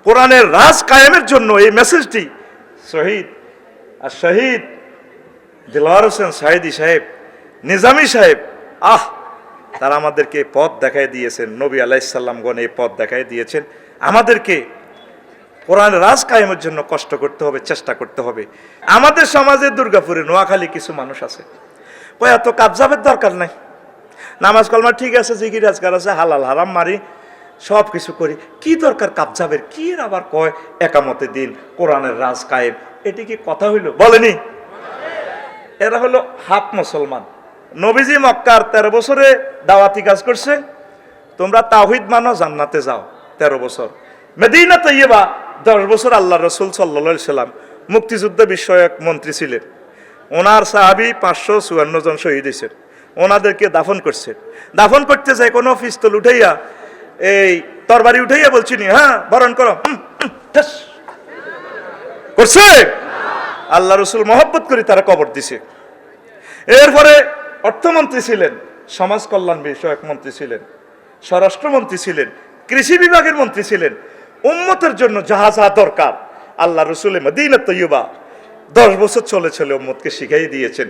কোরআনের রাজ কায়েমের জন্য এই মেসেজটি শহীদ দিলওয়ার হোসেন সাইদি সাহেব, নিজামী সাহেব, তারা আমাদেরকে পথ দেখায় দিয়েছেন। নবী আলাইহিস সালামগণ এই পথ দেখায় দিয়েছেন। আমাদেরকে কোরআনের রাজ কায়েমের জন্য কষ্ট করতে হবে, চেষ্টা করতে হবে। আমাদের সমাজে দুর্গাপুরে নোয়াখালী কিছু মানুষ আছে কয় এত কাবজাবের দরকার নাই, নামাজ কলমা ঠিক আছে, জিকির আজকার আছে, হালাল হারাম মারি, সব কিছু করি, কি দরকার কাবজাবের? কি আবার কয় একামতে দিন, কোরআনের রাজ কায়েম, এটি কি কথা হইল? বলেনি। এরা হলো হাফ মুসলমান। নবীজি মক্কার 13 বছরে দাওয়াতি কাজ করছে, তোমরা তাওহীদ মানো, জান্নাতে যাও। 13 বছর। মদিনা তৈয়বা 10 বছর আল্লাহ রসুল সাল্লাল্লাহু আলাইহি সাল্লাম মুক্তিযুদ্ধ বিষয়ক মন্ত্রী ছিলেন। ওনার সাহাবী 554 জন শহীদ হয়েছেন। ওনাদেরকে দাফন করছে। দাফন করতে যায় কোনো পিস্তল উঠাইয়া, এই তরবারি উঠাইয়া বলছিনি, হ্যাঁ বরণ করো, করছে। আল্লাহ রসুল মহব্বত করে তারা কবর দিছে। এরপরে অর্থমন্ত্রী ছিলেন, সমাজ কল্যাণ বিষয়ক মন্ত্রী ছিলেন, স্বরাষ্ট্রমন্ত্রী ছিলেন, কৃষি বিভাগের মন্ত্রী ছিলেন। উম্মতের জন্য যাহা যাহা দরকার আল্লাহ রসুল মদিনা তৈয়বা 10 বছর চলে উম্মতকে শিখাই দিয়েছেন।